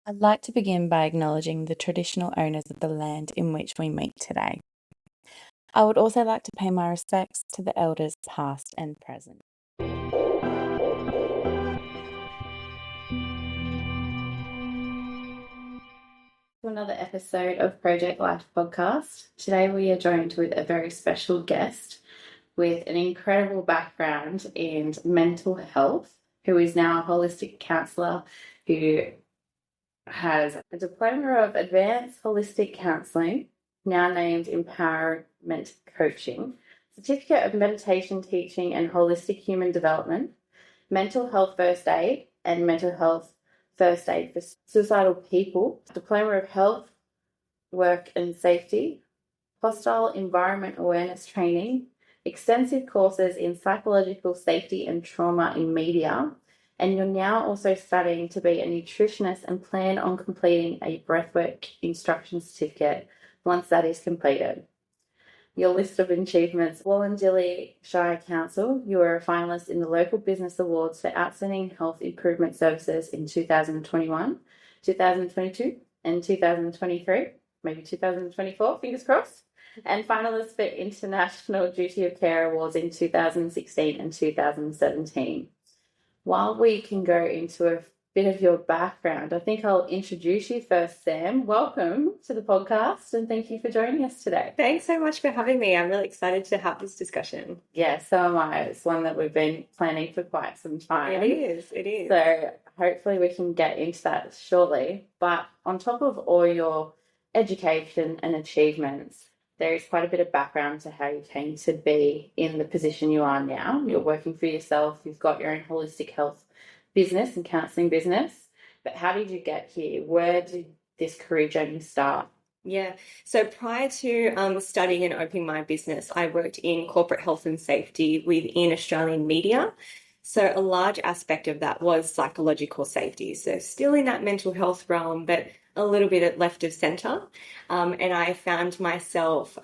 I'd like to begin by acknowledging the traditional owners of the land in which we meet today. I would also like to pay my respects to the elders past and present. To another episode of Project Life podcast. Today we are joined with a very special guest with an incredible background in mental health, who is now a holistic counsellor who has a diploma of advanced holistic counselling, now named Empowerment Coaching, certificate of meditation teaching and holistic human development, mental health first aid and mental health first aid for suicidal people, diploma of health, work and safety, hostile environment awareness training, extensive courses in psychological safety and trauma in media, and you're now also studying to be a nutritionist and plan on completing a breathwork instruction certificate once that is completed. Your list of achievements: Wollondilly Shire Council, you were a finalist in the Local Business Awards for Outstanding Health Improvement Services in 2021, 2022 and 2023, maybe 2024, fingers crossed, and finalist for International Duty of Care Awards in 2016 and 2017. While we can go into a bit of your background, I think I'll introduce you first, Sam. Welcome to the podcast and thank you for joining us today. Thanks so much for having me. I'm really excited to have this discussion. Yeah, so am I. It's one that we've been planning for quite some time. It is. So hopefully we can get into that shortly. But on top of all your education and achievements, there is quite a bit of background to how you came to be in the position you are now. You're working for yourself. You've got your own holistic health business and counselling business. But how did you get here? Where did this career journey start? Yeah. So prior to studying and opening my business, I worked in corporate health and safety within Australian media. So a large aspect of that was psychological safety. So still in that mental health realm, but a little bit at left of centre. And I found myself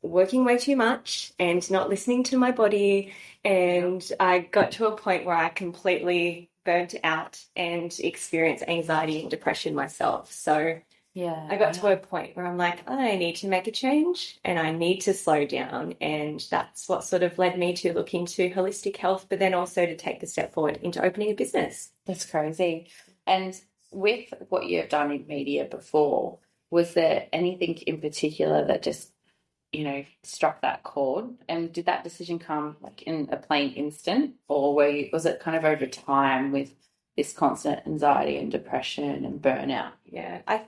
working way too much and not listening to my body. And I got to a point where I completely burnt out and experienced anxiety and depression myself. So yeah, I got to a point where I'm like, I need to make a change and I need to slow down. And that's what sort of led me to look into holistic health, but then also to take the step forward into opening a business. That's crazy. And with what you have done in media before, was there anything in particular that just, struck that chord? And did that decision come like in a plain instant, or was it kind of over time with this constant anxiety and depression and burnout? Yeah, I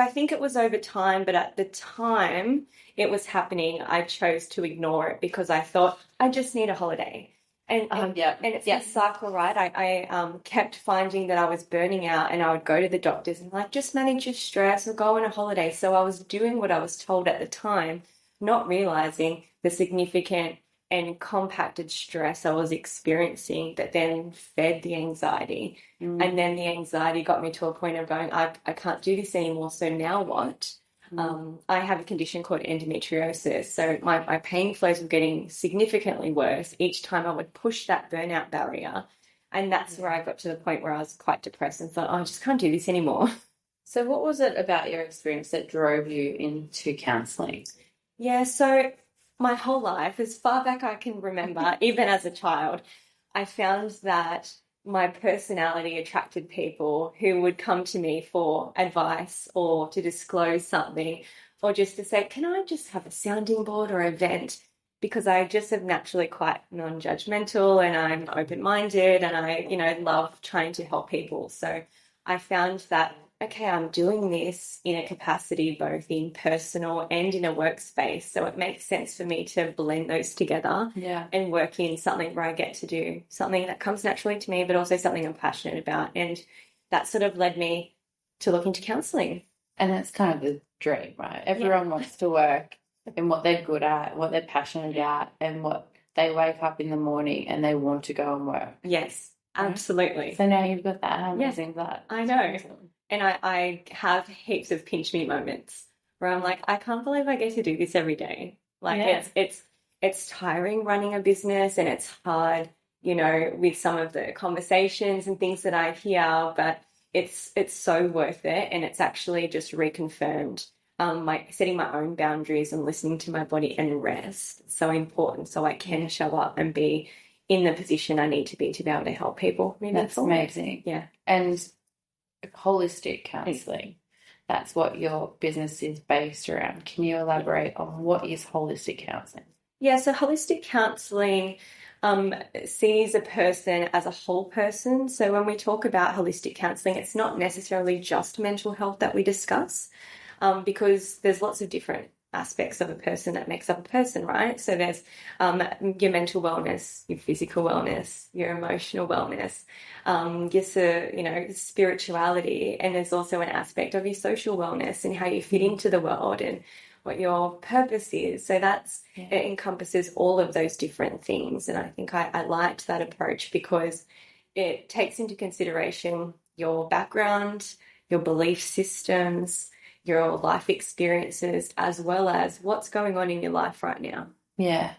think it was over time, but at the time it was happening, I chose to ignore it because I thought I just need a holiday. And it's a cycle, right? I kept finding that I was burning out and I would go to the doctors and like, just manage your stress or go on a holiday. So I was doing what I was told at the time, not realizing the significant and compacted stress I was experiencing that then fed the anxiety. And then the anxiety got me to a point of going, I can't do this anymore. So now what? I have a condition called endometriosis. So my pain flows were getting significantly worse each time I would push that burnout barrier. And that's where I got to the point where I was quite depressed and thought, I just can't do this anymore. So what was it about your experience that drove you into counselling? Yeah, so my whole life, as far back I can remember, even as a child, I found that my personality attracted people who would come to me for advice or to disclose something or just to say, can I just have a sounding board or a vent? Because I just am naturally quite non-judgmental and I'm open-minded and I, love trying to help people. So I found that, okay, I'm doing this in a capacity both in personal and in a workspace. So it makes sense for me to blend those together and work in something where I get to do something that comes naturally to me, but also something I'm passionate about. And that sort of led me to look into counselling. And that's kind of the dream, right? Everyone wants to work in what they're good at, what they're passionate about, and what they wake up in the morning and they want to go and work. Yes, absolutely. So now you've got that. How amazing that. I know. And I have heaps of pinch me moments where I'm like, I can't believe I get to do this every day. Like it's tiring running a business and it's hard, with some of the conversations and things that I hear, but it's so worth it, and it's actually just reconfirmed my setting my own boundaries and listening to my body and rest. It's so important, so I can show up and be in the position I need to be able to help people. That's forward. amazing. Yeah. And holistic counselling, that's what your business is based around. Can you elaborate on what is holistic counselling? Yeah, so holistic counselling sees a person as a whole person. So when we talk about holistic counselling, it's not necessarily just mental health that we discuss, because there's lots of different aspects of a person that makes up a person, right? So there's your mental wellness, your physical wellness, your emotional wellness, your spirituality, and there's also an aspect of your social wellness and how you fit into the world and what your purpose is. So it encompasses all of those different things. And I think I liked that approach because it takes into consideration your background, your belief systems, your life experiences, as well as what's going on in your life right now. Yeah,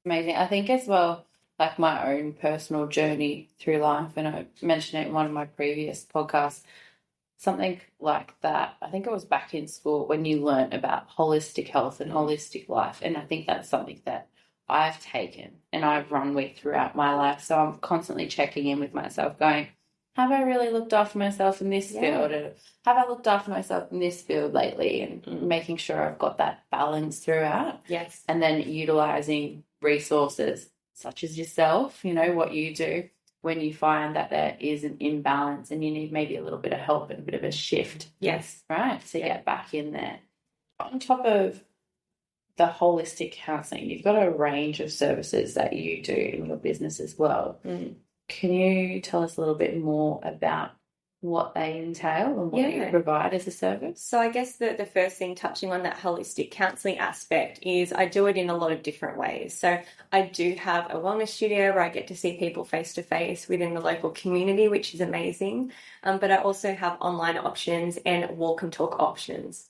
amazing. I think as well, like my own personal journey through life, and I mentioned it in one of my previous podcasts, something like that. I think it was back in school when you learn about holistic health and holistic life. And I think that's something that I've taken and I've run with throughout my life. So I'm constantly checking in with myself going, have I really looked after myself in this field? Or have I looked after myself in this field lately? And making sure I've got that balance throughout. Yes. And then utilizing resources such as yourself, what you do when you find that there is an imbalance and you need maybe a little bit of help and a bit of a shift. Yes. Right? To get back in there. On top of the holistic counselling, you've got a range of services that you do in your business as well. Can you tell us a little bit more about what they entail and what you provide as a service? So I guess the first thing, touching on that holistic counselling aspect, is I do it in a lot of different ways. So I do have a wellness studio where I get to see people face-to-face within the local community, which is amazing. But I also have online options and walk and talk options.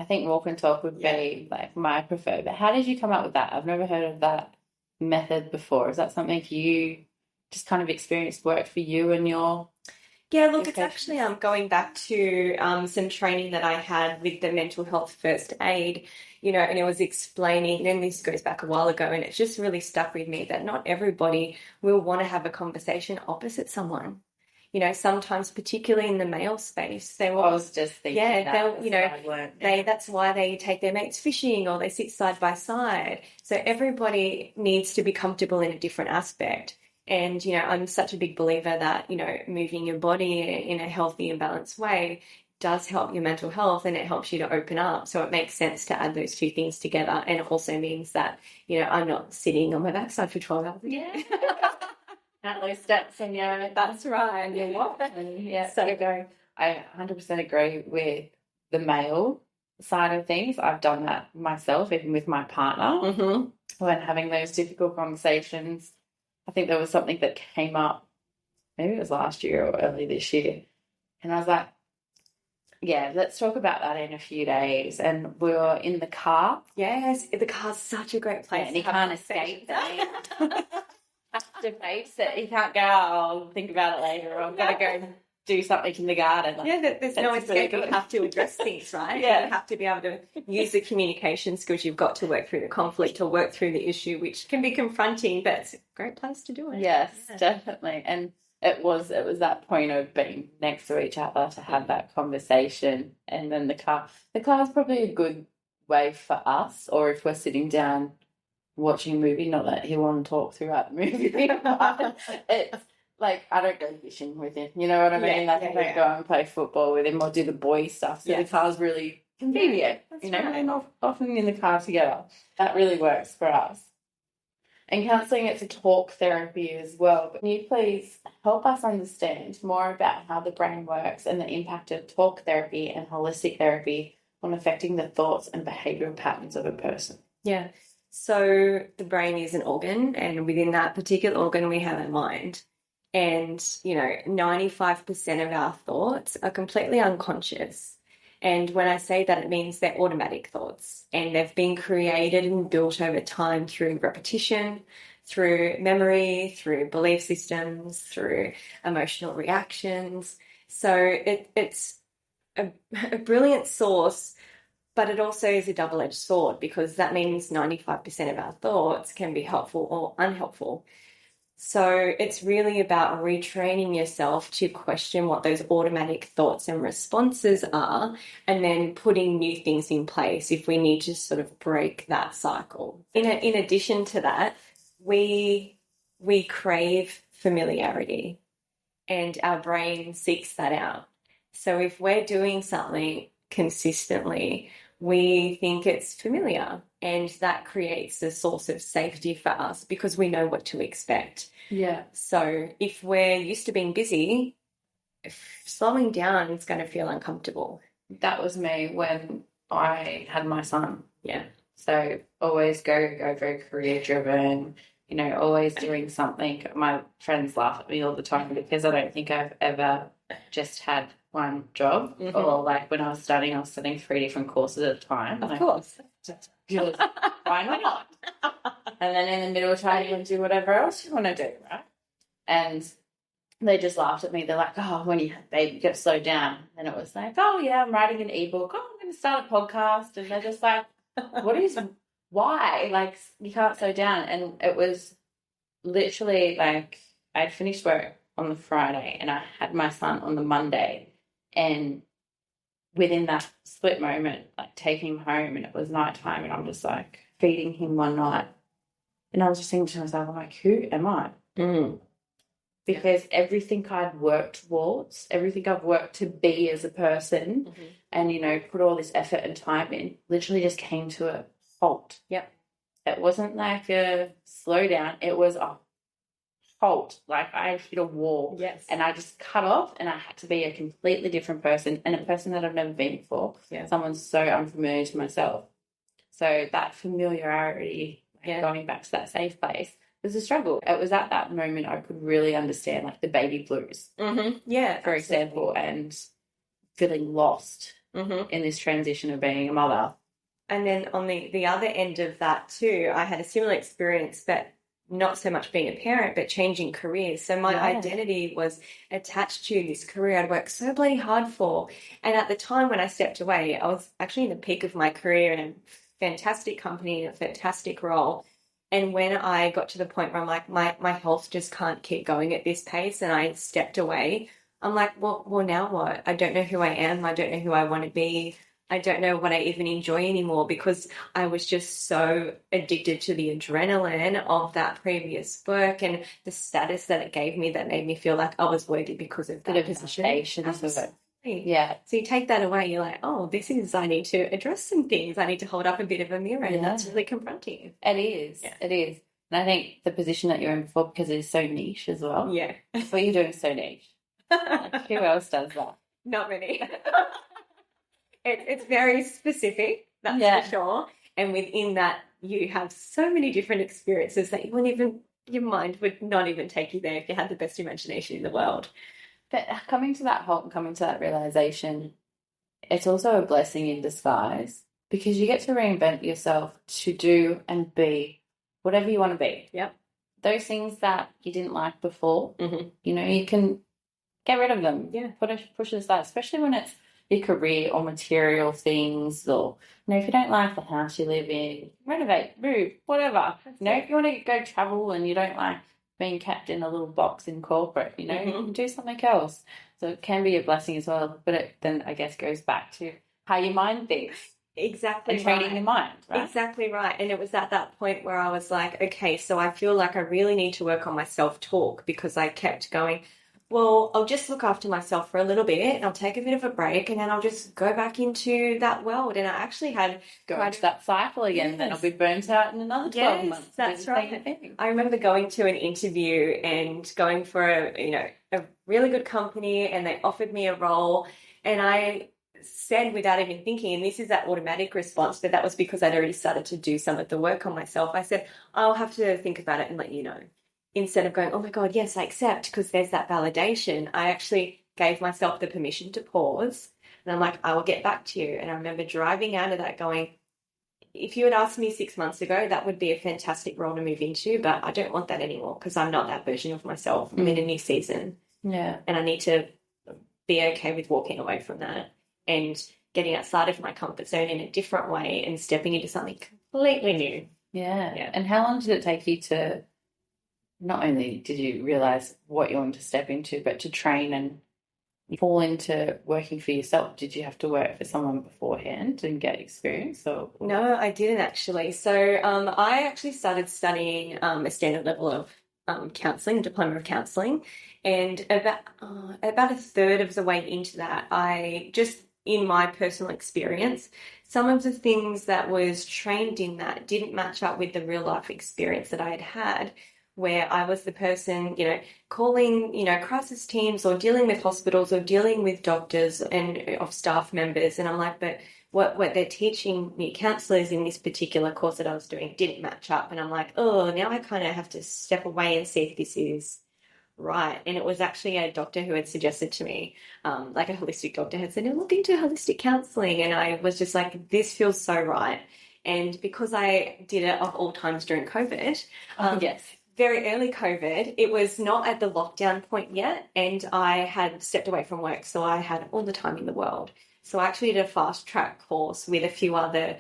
I think walk and talk would be like my preferred. But how did you come up with that? I've never heard of that method before. Is that something you just kind of experienced worked for you and your... Yeah, look, it's actually going back to some training that I had with the mental health first aid, and it was explaining, and this goes back a while ago, and it just really stuck with me that not everybody will want to have a conversation opposite someone. Sometimes, particularly in the male space, they will. I was just thinking that's why they take their mates fishing or they sit side by side. So everybody needs to be comfortable in a different aspect. And, I'm such a big believer that, moving your body in a healthy and balanced way does help your mental health, and it helps you to open up. So it makes sense to add those two things together. And it also means that, I'm not sitting on my backside for 12 hours a day. At those steps, and that's right. And you're walking. So I 100% agree with the male side of things. I've done that myself, even with my partner, when having those difficult conversations. I think there was something that came up, maybe it was last year or early this year, and I was like, let's talk about that in a few days. And we were in the car. Yes, the car's such a great place. And he can't escape that. Have to face it. He can't go, I'll think about it later, or I'm going to go do something in the garden. There's no escape. You have to address things, right? You have to be able to use the communication skills you've got to work through the conflict or work through the issue, which can be confronting, but it's a great place to do it. Yes, definitely. And it was that point of being next to each other to have that conversation. And then the car is probably a good way for us, or if we're sitting down watching a movie, not that he want to talk throughout the movie, but it's like I don't go fishing with him, you know what I mean? I don't go and play football with him or do the boy stuff. So the car's really convenient, right. And often in the car together. That really works for us. And counselling, it's a talk therapy as well. But can you please help us understand more about how the brain works and the impact of talk therapy and holistic therapy on affecting the thoughts and behavioural patterns of a person? Yeah. So the brain is an organ, and within that particular organ we have a mind. And, 95% of our thoughts are completely unconscious. And when I say that, it means they're automatic thoughts, and they've been created and built over time through repetition, through memory, through belief systems, through emotional reactions. So it's a brilliant source, but it also is a double-edged sword because that means 95% of our thoughts can be helpful or unhelpful. So it's really about retraining yourself to question what those automatic thoughts and responses are, and then putting new things in place if we need to sort of break that cycle. In addition to that, we crave familiarity, and our brain seeks that out. So if we're doing something consistently, we think it's familiar, and that creates a source of safety for us because we know what to expect. Yeah. So if we're used to being busy, slowing down is going to feel uncomfortable. That was me when I had my son. Yeah. So always go very career driven, you know, always doing something. My friends laugh at me all the time because I don't think I've ever just had one job. Or like when I was studying 3 different courses at a time. Of course. Why not? And then in the middle time, you want to do whatever else you want to do, right? And they just laughed at me. They're like, oh, when you have a baby, you got to slow down. And it was like, oh, yeah, I'm writing an ebook. Oh, I'm going to start a podcast. And they're just like, why? Like, you can't slow down. And it was literally like I'd finished work on the Friday and I had my son on the Monday. And within that split moment, like taking him home, and it was nighttime, and I'm just like feeding him one night. And I was just thinking to myself, I'm like, who am I? Because everything I'd worked towards, everything I've worked to be as a person and, you know, put all this effort and time in, literally just came to a halt. Yep. It wasn't like a slowdown. It was a halt. Like I hit a wall. Yes. And I just cut off, and I had to be a completely different person, and a person that I've never been before. Yeah. Someone so unfamiliar to myself. So that familiarity, going back to that safe place, was a struggle. It was at that moment I could really understand like the baby blues. Yeah. For example, and feeling lost in this transition of being a mother. And then on the other end of that too, I had a similar experience, but not so much being a parent, but changing careers. So my identity was attached to this career I'd worked so bloody hard for. And at the time when I stepped away, I was actually in the peak of my career in a fantastic company, a fantastic role. And when I got to the point where I'm like, my health just can't keep going at this pace, and I stepped away, I'm like, well, now what? I don't know who I am. I don't know who I want to be. I don't know what I even enjoy anymore, because I was just so addicted to the adrenaline of that previous work and the status that it gave me that made me feel like I was worthy because of that position. Yeah. So you take that away, you're like, oh, I need to address some things. I need to hold up a bit of a mirror, and that's really confronting. It is. Yeah. It is. And I think the position that you're in before, because it is so niche as well. Yeah. What you're doing is so niche. Like, who else does that? Not many. It's very specific, that's for sure. And within that, you have so many different experiences that your mind would not even take you there if you had the best imagination in the world. But coming to that halt and coming to that realization, it's also a blessing in disguise, because you get to reinvent yourself to do and be whatever you want to be. Yep. Those things that you didn't like before, you know, you can get rid of them. Yeah. Push it aside, especially when it's your career or material things, or, you know, if you don't like the house you live in, renovate, move, whatever. If you want to go travel and you don't like being kept in a little box in corporate, you know, do something else. So it can be a blessing as well, but it then I guess goes back to how you mind things. Exactly. And training your mind, right? Exactly right. And it was at that point where I was like, okay, so I feel like I really need to work on my self-talk, because I kept going, well, I'll just look after myself for a little bit and I'll take a bit of a break, and then I'll just go back into that world. And I actually had into that cycle again, then I'll be burnt out in another 12 months. That's right. I remember going to an interview and going for a really good company, and they offered me a role, and I said without even thinking, and this is that automatic response, but that was because I'd already started to do some of the work on myself. I said, I'll have to think about it and let you know. Instead of going, oh my God, yes, I accept, because there's that validation, I actually gave myself the permission to pause. And I'm like, I will get back to you. And I remember driving out of that going, if you had asked me 6 months ago, that would be a fantastic role to move into, but I don't want that anymore, because I'm not that version of myself. I'm in a new season. Yeah. And I need to be okay with walking away from that and getting outside of my comfort zone in a different way and stepping into something completely new. Yeah. And how long did it take you to, not only did you realize what you wanted to step into, but to train and fall into working for yourself? Did you have to work for someone beforehand and get experience? Or No, I didn't actually. So I actually started studying a standard level of counselling, a diploma of counselling, and about a third of the way into that, I just, in my personal experience, some of the things that was trained in that didn't match up with the real life experience that I had had, where I was the person, calling, crisis teams or dealing with hospitals or dealing with doctors and of staff members. And I'm like, but what they're teaching me counsellors in this particular course that I was doing didn't match up. And I'm like, oh, now I kind of have to step away and see if this is right. And it was actually a doctor who had suggested to me, like a holistic doctor had said, look into holistic counselling. And I was just like, this feels so right. And because I did it of all times during COVID, yes, very early COVID, it was not at the lockdown point yet, and I had stepped away from work, so I had all the time in the world. So I actually did a fast track course with a few other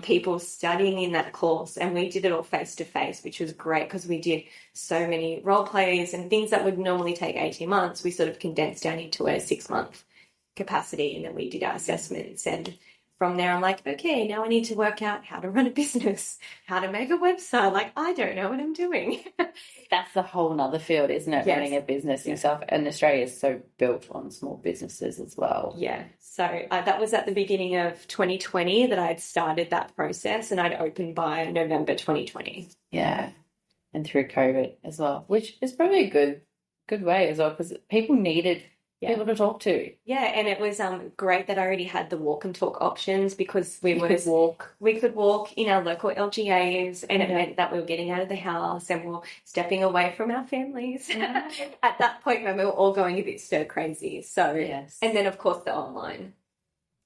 people studying in that course, and we did it all face to face, which was great because we did so many role plays and things that would normally take 18 months. We sort of condensed down into a 6-month capacity, and then we did our assessments. And from there, I'm like, okay, now I need to work out how to run a business, how to make a website. Like, I don't know what I'm doing. That's a whole nother field, isn't it? Yes. Running a business yourself. And Australia is so built on small businesses as well. Yeah. So that was at the beginning of 2020 that I'd started that process, and I'd opened by November 2020. Yeah. And through COVID as well, which is probably a good way as well, because people needed people to talk to. Yeah, and it was great that I already had the walk and talk options because we could walk in our local LGAs, and it meant that we were getting out of the house and we were stepping away from our families at that point when we were all going a bit stir crazy. So yes. And then of course the online,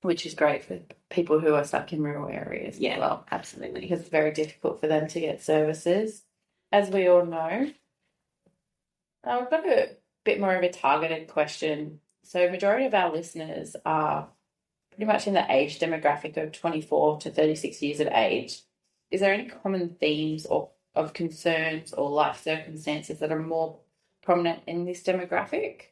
which is great for people who are stuck in rural areas as well. Absolutely, because it's very difficult for them to get services, as we all know. We've got a bit more of a targeted question. So majority of our listeners are pretty much in the age demographic of 24 to 36 years of age. Is there any common themes or of concerns or life circumstances that are more prominent in this demographic?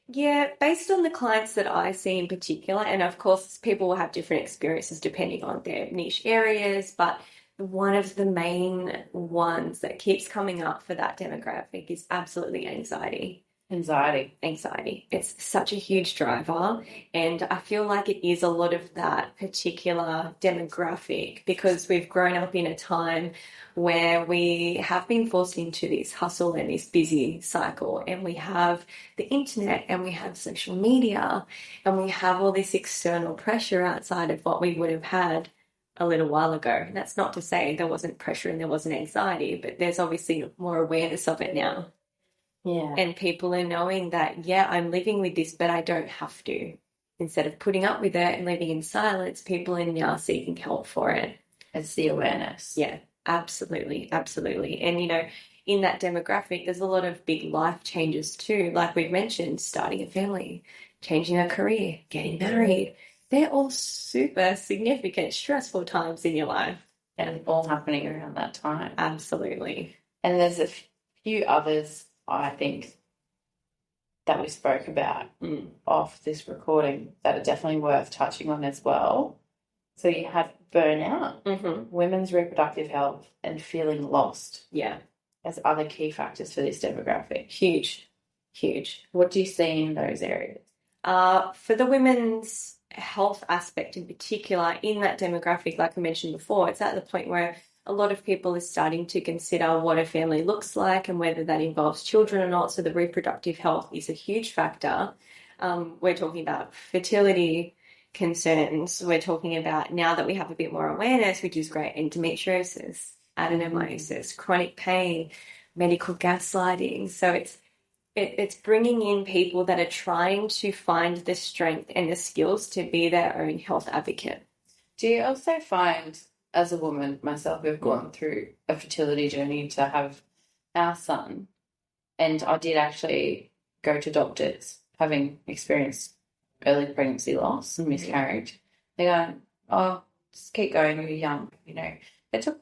Yeah, based on the clients that I see in particular, and of course people will have different experiences depending on their niche areas, but one of the main ones that keeps coming up for that demographic is absolutely anxiety. Anxiety. It's such a huge driver, and I feel like it is a lot of that particular demographic because we've grown up in a time where we have been forced into this hustle and this busy cycle, and we have the internet and we have social media and we have all this external pressure outside of what we would have had a little while ago. And that's not to say there wasn't pressure and there wasn't anxiety, but there's obviously more awareness of it now. Yeah. And people are knowing that, I'm living with this, but I don't have to. Instead of putting up with it and living in silence, people are now seeking help for it. It's the awareness. Yeah, absolutely. Absolutely. And, in that demographic, there's a lot of big life changes too. Like we've mentioned, starting a family, changing a career, getting married. They're all super significant, stressful times in your life. And all happening around that time. Absolutely. And there's a few others, I think, that we spoke about off this recording that are definitely worth touching on as well. So you have burnout, women's reproductive health, and feeling lost. Yeah. As other key factors for this demographic. Huge. What do you see in those areas? For the women's health aspect in particular, in that demographic, like I mentioned before, it's at the point where a lot of people are starting to consider what a family looks like and whether that involves children or not. So the reproductive health is a huge factor. We're talking about fertility concerns. We're talking about, now that we have a bit more awareness, which is great, endometriosis, adenomyosis, chronic pain, medical gaslighting. So it's bringing in people that are trying to find the strength and the skills to be their own health advocate. Do you also find, as a woman myself, who've gone through a fertility journey to have our son, and I did actually go to doctors, having experienced early pregnancy loss and miscarriage, they go, oh, just keep going, you're young, you know. It took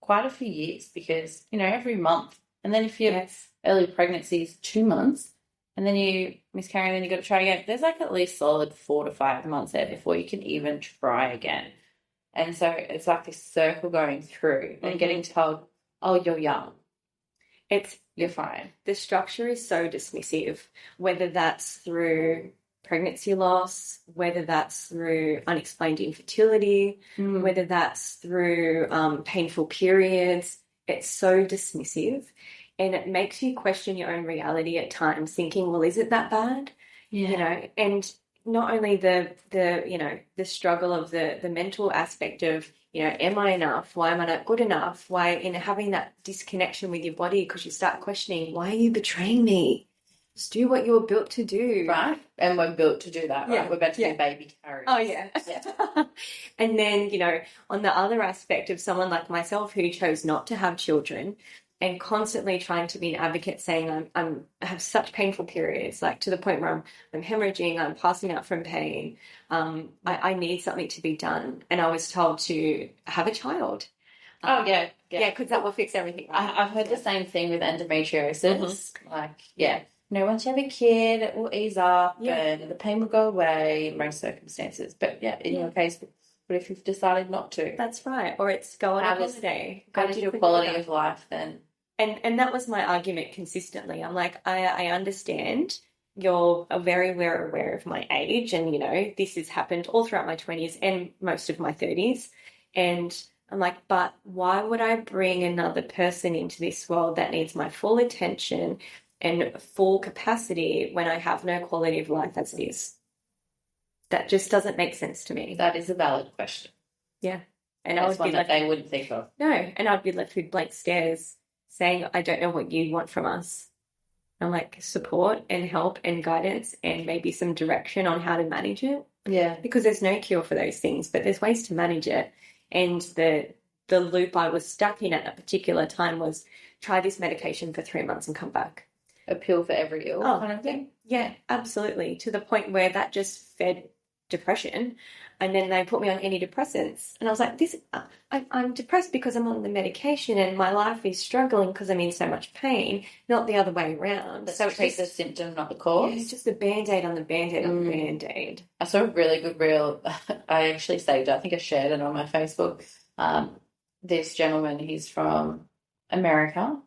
quite a few years because, you know, every month. And then if your early pregnancy is 2 months and then you miscarry and then you got to try again, there's like at least solid 4 to 5 months there before you can even try again. And so it's like this circle going through and getting told, oh, you're young. You're fine. The structure is so dismissive, whether that's through pregnancy loss, whether that's through unexplained infertility, whether that's through painful periods. It's so dismissive, and it makes you question your own reality at times, thinking, well, is it that bad? Yeah. You know, and not only the you know, the struggle of the mental aspect of, you know, am I enough? Why am I not good enough? Why, in having that disconnection with your body, because you start questioning, why are you betraying me? Just do what you were built to do. Right. And we're built to do that, right? Yeah. We're meant to be baby carriers. Oh, yeah. And then, you know, on the other aspect of someone like myself who chose not to have children and constantly trying to be an advocate, saying I have such painful periods, like to the point where I'm hemorrhaging, I'm passing out from pain. I need something to be done. And I was told to have a child. Yeah, because that will fix everything. Right? I've heard the same thing with endometriosis. Once you have a kid, it will ease up and the pain will go away in most circumstances. But in your case, what if you've decided not to? That's right. Or it's go on a holiday. How does your quality of life then? And that was my argument consistently. I'm like, I understand you're very aware of my age, and, you know, this has happened all throughout my 20s and most of my 30s. And I'm like, but why would I bring another person into this world that needs my full attention and full capacity when I have no quality of life as it is? That just doesn't make sense to me. That is a valid question. Yeah. And that's one that they wouldn't think of. No, and I'd be left with blank stares saying, I don't know what you want from us. I'm like, support and help and guidance and maybe some direction on how to manage it. Yeah. Because there's no cure for those things, but there's ways to manage it. And the loop I was stuck in at that particular time was try this medication for 3 months and come back. A pill for every ill kind of thing? Yeah, absolutely. To the point where that just fed depression. And then they put me on antidepressants. And I was like, I'm depressed because I'm on the medication and my life is struggling because I'm in so much pain, not the other way around. So it takes the symptom, not the cause? Yeah, it's just a Band-Aid on the Band-Aid on the Band-Aid. I saw a really good reel. I actually saved it. I think I shared it on my Facebook. This gentleman, he's from America.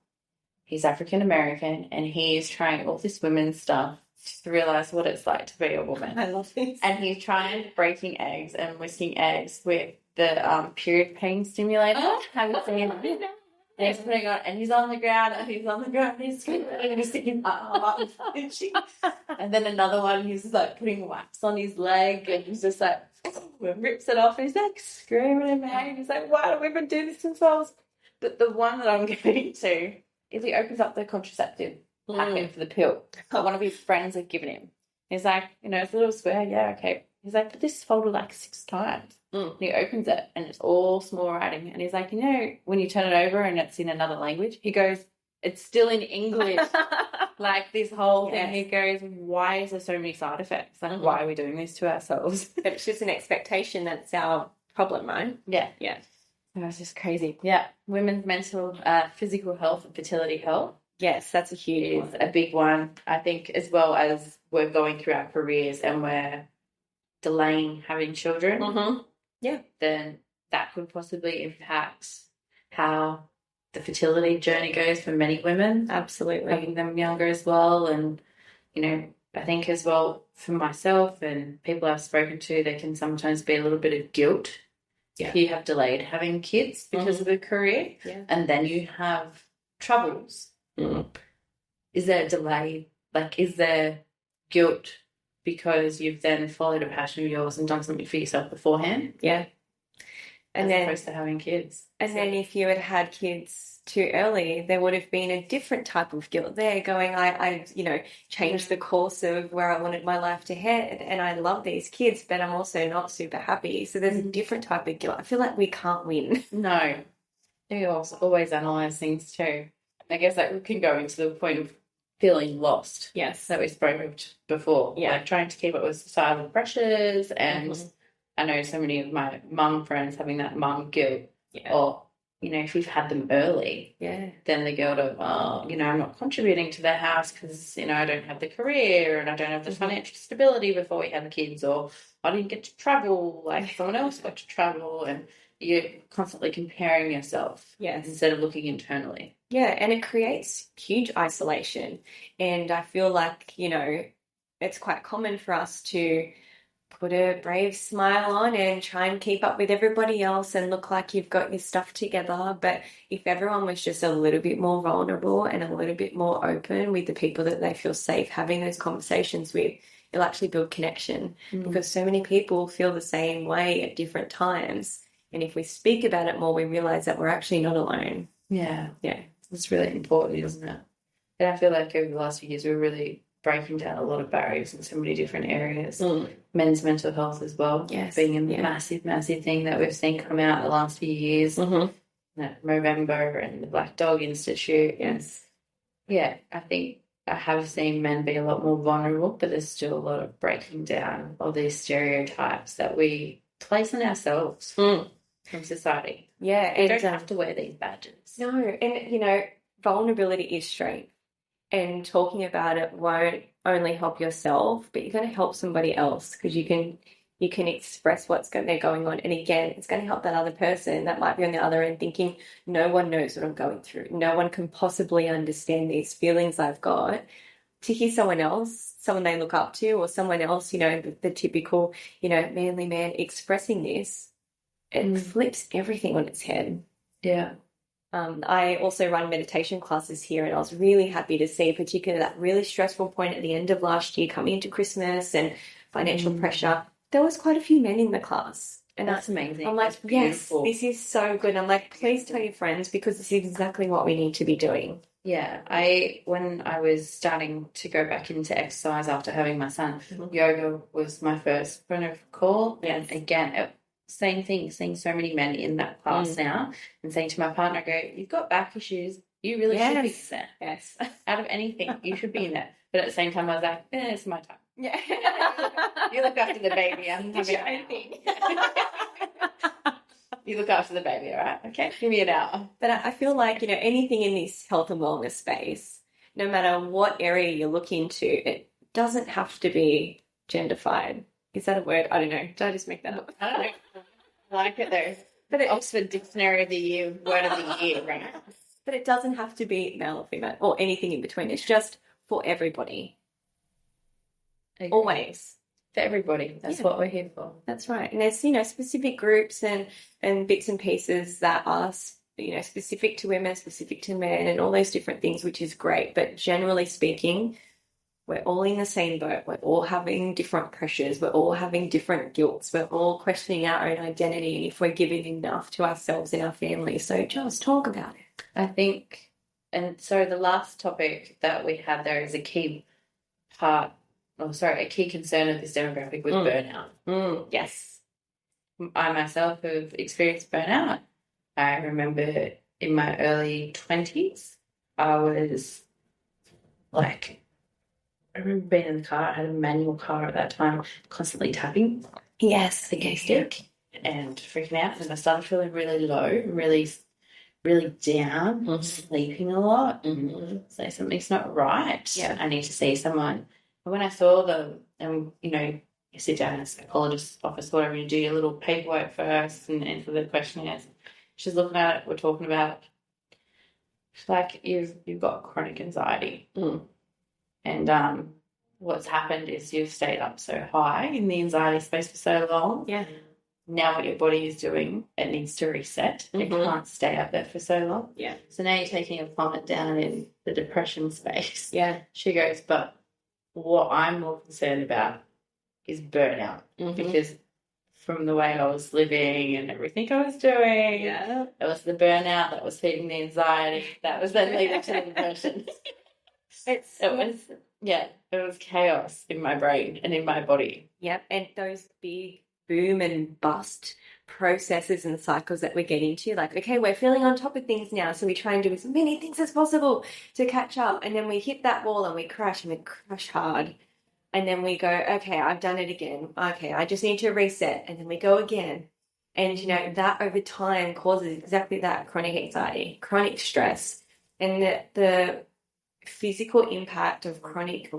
He's African-American, and he's trying all this women's stuff to realise what it's like to be a woman. I love this. And he's trying breaking eggs and whisking eggs with the period pain stimulator. Have you seen it? And he's putting on, and he's on the ground, and he's screaming, and he's sticking up and shit. And then another one, he's like putting wax on his leg, and he's just like, rips it off, and he's like screaming in pain. He's like, why do women do this themselves? But the one that I'm getting to is he opens up the contraceptive packet for the pill that one of his friends had given him. He's like, you know, it's a little square, yeah, okay. He's like, but this is folded like 6 times. And he opens it and it's all small writing. And he's like, you know, when you turn it over and it's in another language, he goes, it's still in English. Like this whole thing. He goes, why is there so many side effects? Like, why are we doing this to ourselves? But it's just an expectation that's our problem, right? Yeah. Yeah. And that's just crazy. Yeah. Women's mental, physical health and fertility health. Yes, that's a huge one. A big one. I think as well as we're going through our careers and we're delaying having children, then that could possibly impact how the fertility journey goes for many women. Absolutely. Having them younger as well. And, you know, I think as well for myself and people I've spoken to, there can sometimes be a little bit of guilt if you have delayed having kids because of a career and then you have troubles. Is there a delay? Like, is there guilt because you've then followed a passion of yours and done something for yourself beforehand? Yeah. And as opposed to having kids. And then if you had kids too early, there would have been a different type of guilt there going, I you know, changed the course of where I wanted my life to head and I love these kids, but I'm also not super happy. So there's a different type of guilt. I feel like we can't win. No. We also always analyse things too. I guess that can go into the point of feeling lost. Yes. That we spoke of before. Yeah. Like trying to keep up with societal pressures, and I know so many of my mum friends having that mum guilt. Yeah. Or, you know, if we've had them early, then the guilt of, oh, you know, I'm not contributing to the house because, you know, I don't have the career and I don't have the financial stability before we have kids, or I didn't get to travel like someone else got to travel, and you're constantly comparing yourself instead of looking internally. Yeah, and it creates huge isolation. And I feel like, you know, it's quite common for us to put a brave smile on and try and keep up with everybody else and look like you've got your stuff together. But if everyone was just a little bit more vulnerable and a little bit more open with the people that they feel safe having those conversations with, it'll actually build connection, because so many people feel the same way at different times. And if we speak about it more, we realize that we're actually not alone. Yeah. Yeah. It's really important, isn't it? And I feel like over the last few years, we're really breaking down a lot of barriers in so many different areas. Men's mental health as well, being a massive, massive thing that we've seen come out the last few years. That Movember and the Black Dog Institute. Yes. Yeah, I think I have seen men be a lot more vulnerable, but there's still a lot of breaking down of these stereotypes that we place on ourselves from society. Yeah. We don't have to wear these badges. No, and, you know, vulnerability is strength. And talking about it won't only help yourself, but you're going to help somebody else, because you can express they're going on. And again, it's going to help that other person that might be on the other end thinking, no one knows what I'm going through. No one can possibly understand these feelings I've got. To hear someone else, someone they look up to, or someone else, you know, the typical, you know, manly man expressing this, it flips everything on its head. Yeah. I also run meditation classes here, and I was really happy to see, particularly that really stressful point at the end of last year, coming into Christmas and financial pressure. There was quite a few men in the class. And that's amazing. I'm like, yes, this is so good. I'm like, please tell your friends, because this is exactly what we need to be doing. Yeah, when I was starting to go back into exercise after having my son, yoga was my first point of call. Yes. And again, same thing, seeing so many men in that class now, and saying to my partner, I go, you've got back issues, you really should be in there. Yes. Out of anything, you should be in there. But at the same time, I was like, it's my time. Yeah. You look after the baby. I'm having your own thing. You look after the baby, all right? Okay, give me an hour. But I feel like, you know, anything in this health and wellness space, no matter what area you look into, it doesn't have to be genderfied. Is that a word? I don't know. Did I just make that up? I don't know. I like it though. But Oxford Dictionary of the Year, word of the year, right? But it doesn't have to be male or female or anything in between. It's just for everybody. Always. For everybody. That's what we're here for. That's right. And there's, you know, specific groups and bits and pieces that are, you know, specific to women, specific to men, and all those different things, which is great. But generally speaking, we're all in the same boat. We're all having different pressures. We're all having different guilts. We're all questioning our own identity, and if we're giving enough to ourselves and our family. So just talk about it. I think, and so the last topic that we had there is a key concern of this demographic was burnout. Yes. I myself have experienced burnout. I remember in my early 20s, I was like, I remember being in the car. I had a manual car at that time, constantly tapping. Yes. The key stick, and freaking out, and I started feeling really low, really down, sleeping a lot. So something's not right. Yeah. I need to see someone. And when I saw them, and you know, you sit down in a psychologist's office, whatever, you do your little paperwork first and answer the questionnaires. She's looking at it. We're talking about. She's like, you've got chronic anxiety. And what's happened is you've stayed up so high in the anxiety space for so long. Yeah. Now what your body is doing, it needs to reset. It can't stay up there for so long. Yeah. So now you're taking a plummet down in the depression space. Yeah. She goes, but what I'm more concerned about is burnout. Because from the way I was living and everything I was doing, it was the burnout that was feeding the anxiety. That was then leading to the depression. It was chaos in my brain and in my body. Yep, and those big boom and bust processes and cycles that we get into. Like, okay, we're feeling on top of things now, so we try and do as many things as possible to catch up, and then we hit that wall and we crash hard. And then we go, okay, I've done it again. Okay, I just need to reset. And then we go again. And, that over time causes exactly that: chronic anxiety, chronic stress. And the physical impact of chronic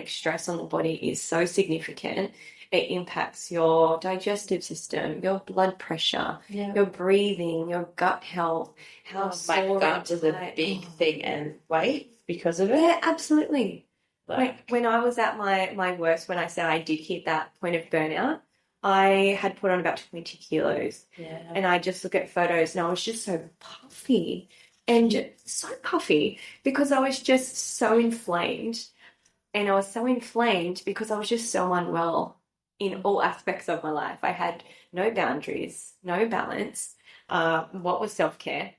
stress on the body is so significant. It impacts your digestive system, your blood pressure, your breathing, your gut health. My gut is a big thing, and weight because of it. Yeah, absolutely. When I was at my worst, when I said I did hit that point of burnout, I had put on about 20 kilos. Yeah. And I just look at photos and I was just so puffy. And so puffy because I was just so inflamed. And I was so inflamed because I was just so unwell in all aspects of my life. I had no boundaries, no balance. What was self-care?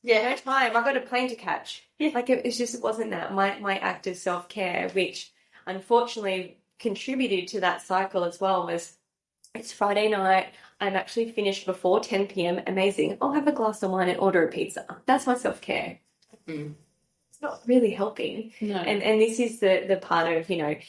Yeah, no time. I got a plane to catch. Yeah. Like it wasn't that. My act of self-care, which unfortunately contributed to that cycle as well, was it's Friday night. I'm actually finished before 10 p.m. Amazing. I'll have a glass of wine and order a pizza. That's my self-care. It's not really helping. No. And this is the part of, being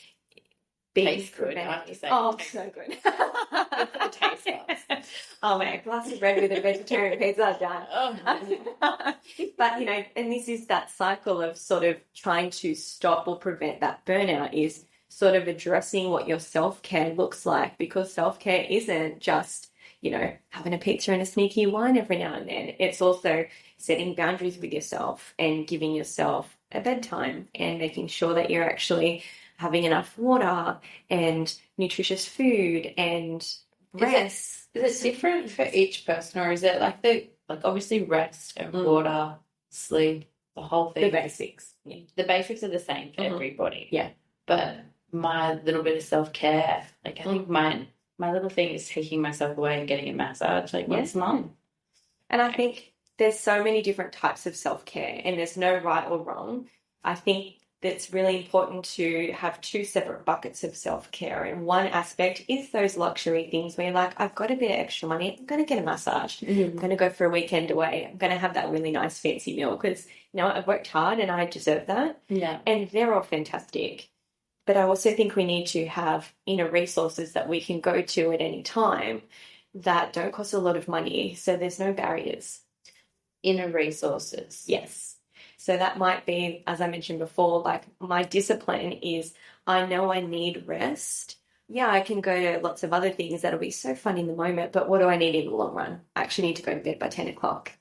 tastes good, I have to say. Oh, so good. Good for the taste buds. Oh man, a glass of bread with a vegetarian pizza, done. Oh. But, and this is that cycle of sort of trying to stop or prevent that burnout, is sort of addressing what your self-care looks like, because self-care isn't just, having a pizza and a sneaky wine every now and then. It's also setting boundaries with yourself and giving yourself a bedtime and making sure that you're actually having enough water and nutritious food and rest. Is it different for each person, or is it like obviously rest and water, sleep, the whole thing? The basics. Yeah. The basics are the same for everybody. Yeah. But my little bit of self-care, I think my little thing is taking myself away and getting a massage once a month. And I think there's so many different types of self-care, and there's no right or wrong. I think that's really important to have two separate buckets of self-care. And one aspect is those luxury things where you're like, I've got a bit of extra money, I'm going to get a massage. I'm going to go for a weekend away. I'm going to have that really nice fancy meal because, I've worked hard and I deserve that. Yeah. And they're all fantastic. But I also think we need to have inner resources that we can go to at any time that don't cost a lot of money. So there's no barriers. Inner resources. Yes. So that might be, as I mentioned before, like my discipline is I know I need rest. Yeah, I can go to lots of other things that'll be so fun in the moment, but what do I need in the long run? I actually need to go to bed by 10 o'clock.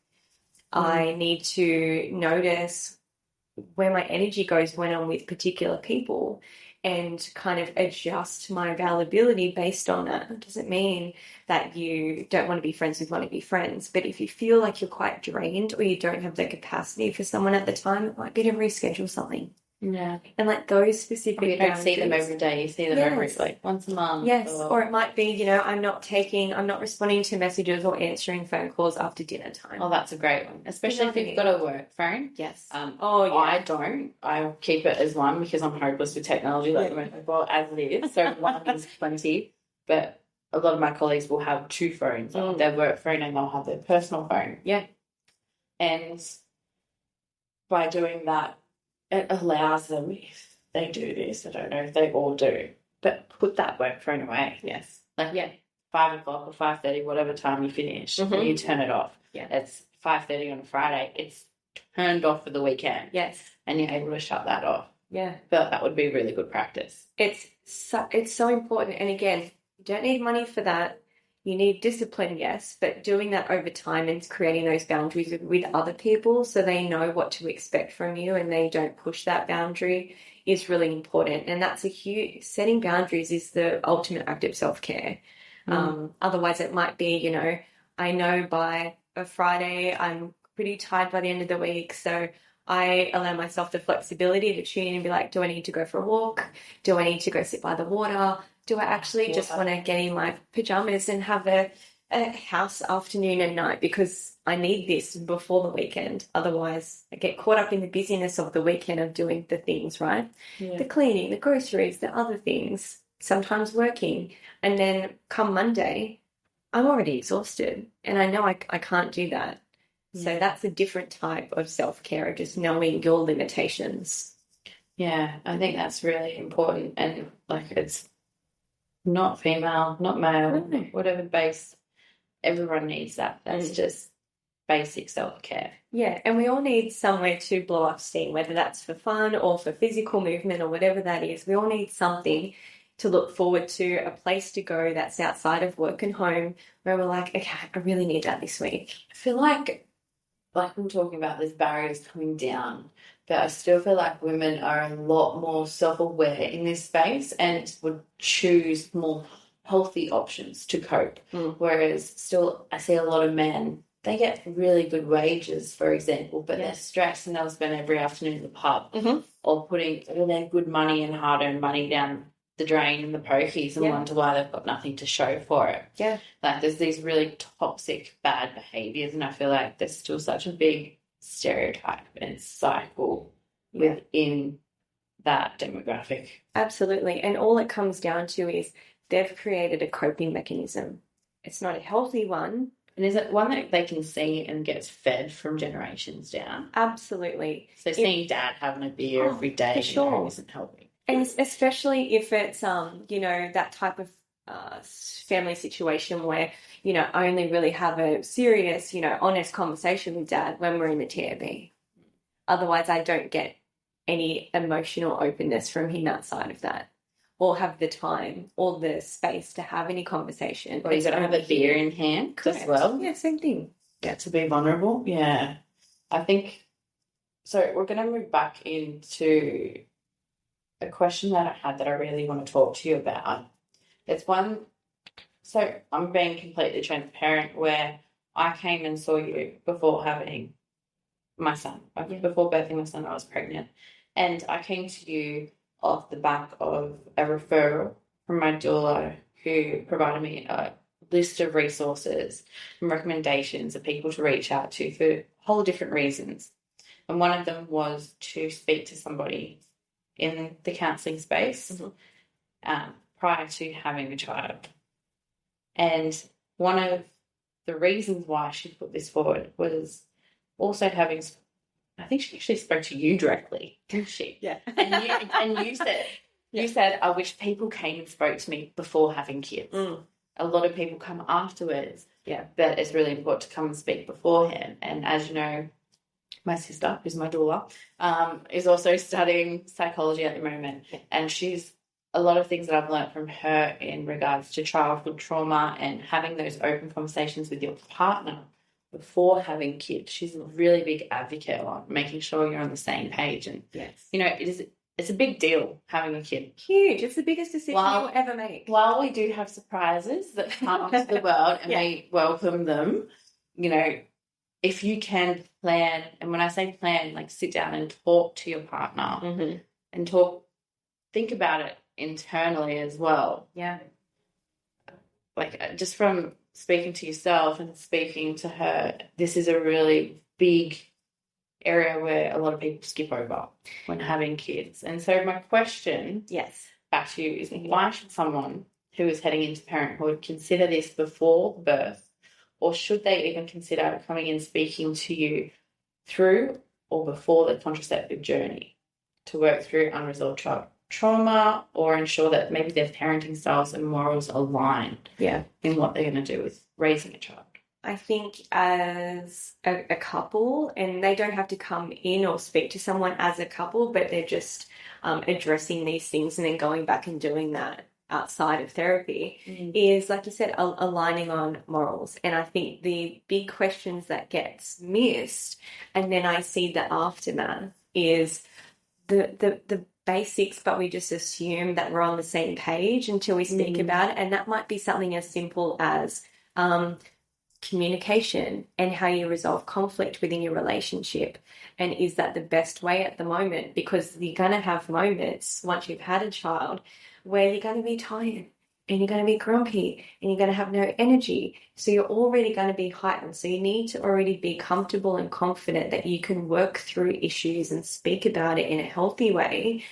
I need to notice where my energy goes when I'm with particular people and kind of adjust my availability based on that. It doesn't mean that you don't want to be friends with one of your friends, but if you feel like you're quite drained or you don't have the capacity for someone at the time, it might be to reschedule something. Yeah. And those specific you don't see them every day, you see them every once a month. Yes. Or it might be, I'm not responding to messages or answering phone calls after dinner time. Oh, that's a great one. Especially if you've got a work phone. Yes. I don't. I keep it as one because I'm hopeless with technology as it is. So one is plenty. But a lot of my colleagues will have two phones, their work phone and they'll have their personal phone. Yeah. And by doing that, it allows them, if they do this, I don't know if they all do, but put that work phone away. Yes. 5 o'clock or 5:30, whatever time you finish, and you turn it off. Yeah. It's 5:30 on a Friday. It's turned off for the weekend. Yes. And you're able to shut that off. Yeah. I feel like that would be really good practice. It's so important. And again, you don't need money for that. You need discipline, yes, but doing that over time and creating those boundaries with other people so they know what to expect from you and they don't push that boundary is really important. And that's setting boundaries is the ultimate act of self-care. Otherwise it might be, I know by a Friday I'm pretty tired by the end of the week, so I allow myself the flexibility to tune in and be like, do I need to go for a walk? Do I need to go sit by the water? Do I actually just want to get in my pajamas and have a house afternoon and night because I need this before the weekend? Otherwise, I get caught up in the busyness of the weekend of doing the things, right? Yeah. The cleaning, the groceries, the other things. sometimes working. And then come Monday, I'm already exhausted and I know I can't do that. So that's a different type of self-care, just knowing your limitations. Yeah, I think that's really important. And like, it's not female, not male, whatever base, everyone needs that. That's just basic self-care. Yeah, and we all need somewhere to blow off steam, whether that's for fun or for physical movement or whatever that is. We all need something to look forward to, a place to go that's outside of work and home where we're like, okay, I really need that this week. I feel like I'm talking about these barriers coming down, but I still feel like women are a lot more self-aware in this space and would choose more healthy options to cope. Whereas still I see a lot of men, they get really good wages, for example, but they're stressed and they'll spend every afternoon in the pub or putting all their good money and hard-earned money down the drain and the pokies and wonder why they've got nothing to show for it. Yeah. Like there's these really toxic, bad behaviours, and I feel like there's still such a big stereotype and cycle within that demographic. Absolutely. And all it comes down to is they've created a coping mechanism. It's not a healthy one. And is it one that they can see and gets fed from generations down? Absolutely. So seeing dad having a beer every day isn't helping. And especially if it's, that type of family situation where, I only really have a serious, honest conversation with dad when we're in the TAB. Otherwise, I don't get any emotional openness from him outside of that, or have the time or the space to have any conversation. Or you got to have a beer in hand as well. Yeah, same thing. Get to be vulnerable. Yeah. I think, so we're going to move back into a question that I had that I really want to talk to you about. It's one, so I'm being completely transparent, where I came and saw you before having my son. Before birthing my son, I was pregnant. And I came to you off the back of a referral from my doula, who provided me a list of resources and recommendations of people to reach out to for whole different reasons. And one of them was to speak to somebody in the counselling space prior to having a child. And one of the reasons why she put this forward was also having, I think she actually spoke to you directly, didn't she? Yeah. And you said, you said, I wish people came and spoke to me before having kids. A lot of people come afterwards. Yeah. But it's really important to come and speak beforehand. And as you know, my sister, who's my doula, is also studying psychology at the moment. And she's a lot of things that I've learned from her in regards to childhood trauma and having those open conversations with your partner before having kids. She's a really big advocate on making sure you're on the same page. And, it's a big deal having a kid. Huge. It's the biggest decision you'll ever make. While we do have surprises that come into the world and we welcome them, if you can plan, and when I say plan, like sit down and talk to your partner and think about it internally as well. Yeah. Like just from speaking to yourself and speaking to her, this is a really big area where a lot of people skip over when having kids. And so my question back to you is, why should someone who is heading into parenthood consider this before birth? Or should they even consider coming and speaking to you through or before the contraceptive journey to work through unresolved child trauma, or ensure that maybe their parenting styles and morals align in what they're going to do with raising a child? I think as a couple, and they don't have to come in or speak to someone as a couple, but they're just addressing these things and then going back and doing that outside of therapy, is, like you said, aligning on morals. And I think the big questions that gets missed, and then I see the aftermath, is the basics, but we just assume that we're on the same page until we speak about it. And that might be something as simple as communication and how you resolve conflict within your relationship. And is that the best way at the moment? Because you're going to have moments once you've had a child where you're going to be tired and you're going to be grumpy and you're going to have no energy. So you're already going to be heightened. So you need to already be comfortable and confident that you can work through issues and speak about it in a healthy way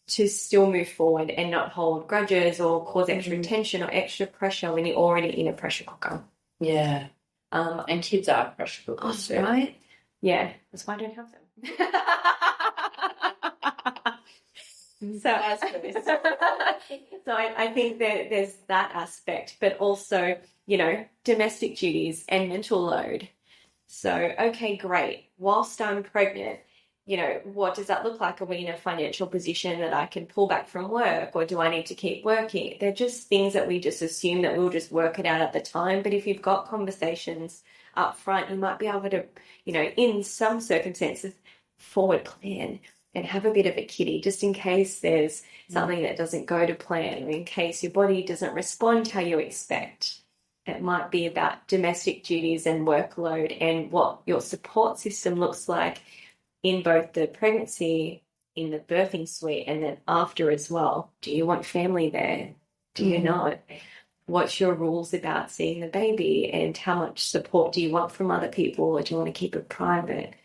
to still move forward and not hold grudges or cause extra tension or extra pressure when you're already in a pressure cooker. Yeah. And kids are pressure cookers too. Right? Yeah. That's why I don't have them. So I think that there's that aspect, but also, domestic duties and mental load. So, okay, great. Whilst I'm pregnant, what does that look like? Are we in a financial position that I can pull back from work, or do I need to keep working? They're just things that we just assume that we'll just work it out at the time. But if you've got conversations up front, you might be able to, in some circumstances, forward plan and have a bit of a kitty just in case there's something that doesn't go to plan, or in case your body doesn't respond how you expect. It might be about domestic duties and workload and what your support system looks like in both the pregnancy, in the birthing suite, and then after as well. Do you want family there? Do you not? What's your rules about seeing the baby, and how much support do you want from other people, or do you want to keep it private?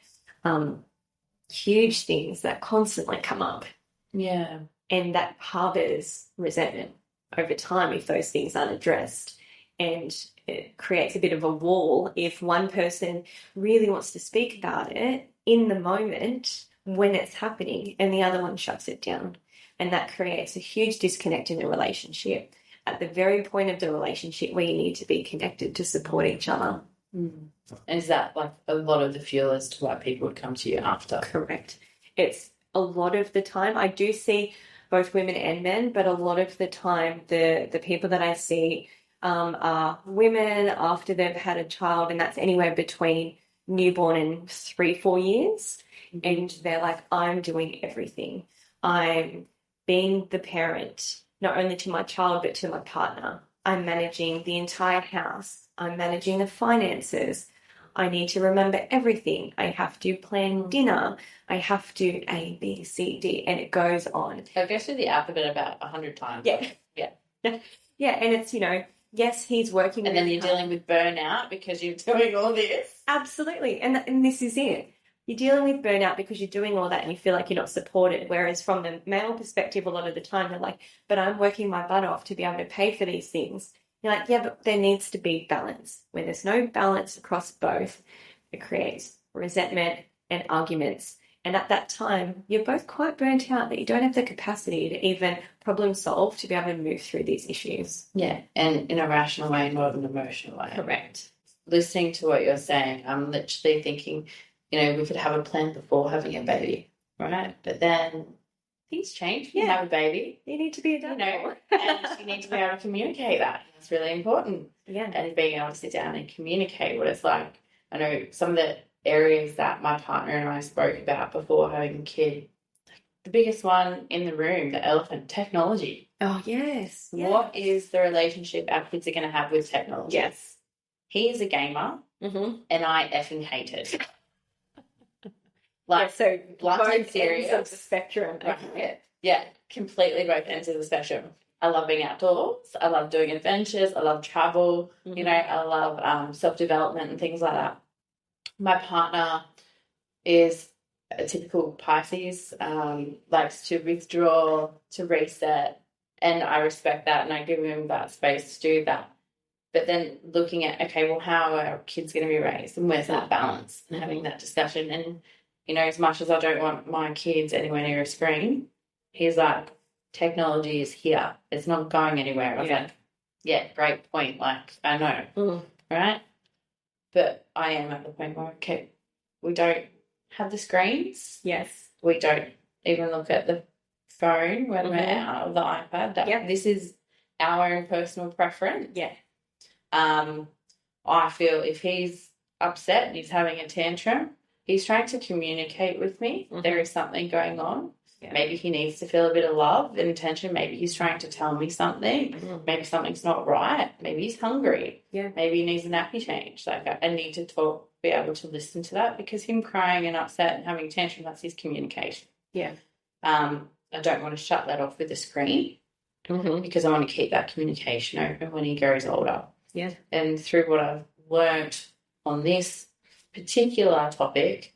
Huge things that constantly come up. Yeah. And that harbors resentment over time if those things aren't addressed. And it creates a bit of a wall if one person really wants to speak about it in the moment when it's happening and the other one shuts it down. And that creates a huge disconnect in the relationship at the very point of the relationship where you need to be connected to support each other. And is that like a lot of the fuel as to why people would come to you after? Correct. It's a lot of the time. I do see both women and men, but a lot of the time the people that I see are women after they've had a child, and that's anywhere between newborn and 3-4 years. And they're like, I'm doing everything. I'm being the parent, not only to my child, but to my partner. I'm managing the entire house. I'm managing the finances. I need to remember everything. I have to plan dinner. I have to A, B, C, D, and it goes on. I guess with the alphabet about 100 times. Yeah. Yeah, and it's, yes, he's working. And then you're dealing with burnout because you're doing all this. Absolutely. And this is it. You're dealing with burnout because you're doing all that and you feel like you're not supported. Whereas from the male perspective, a lot of the time they're like, but I'm working my butt off to be able to pay for these things. You're like, yeah, but there needs to be balance. When there's no balance across both, it creates resentment and arguments. And at that time, you're both quite burnt out that you don't have the capacity to even problem solve to be able to move through these issues. Yeah, and in a rational way, not an emotional way. Correct. Listening to what you're saying, I'm literally thinking, we could have a plan before having a baby, right? But then things change. You have a baby. You need to be adaptable. And you need to be able to communicate that. That's really important. Yeah. And being able to sit down and communicate what it's like. I know some of the areas that my partner and I spoke about before having a kid, the biggest one in the room, the elephant, technology. Oh, yes. What is the relationship our kids are going to have with technology? Yes. He is a gamer, and I effing hate it. So blunt and both serious. ends of the spectrum. Right. Yeah, completely both ends of the spectrum. I love being outdoors. I love doing adventures. I love travel. I love self-development and things like that. My partner is a typical Pisces, likes to withdraw, to reset, and I respect that, and I give him that space to do that. But then looking at, okay, well, how are our kids going to be raised, and where's that balance, and having that discussion. And, as much as I don't want my kids anywhere near a screen, he's like, technology is here. It's not going anywhere. I was like, yeah, great point. Like, I know, right? But I am at the point where, okay, we don't have the screens. Yes. We don't even look at the phone when we're out of the iPad. This is our own personal preference. Yeah. I feel if he's upset and he's having a tantrum, he's trying to communicate with me. There is something going on. Yeah. Maybe he needs to feel a bit of love and attention. Maybe he's trying to tell me something. Maybe something's not right. Maybe he's hungry. Yeah. Maybe he needs a nappy change. Like, I need to talk, be able to listen to that, because him crying and upset and having a tantrum, that's his communication. Yeah. I don't want to shut that off with a screen because I want to keep that communication open when he grows older. Yeah. And through what I've learnt on this particular topic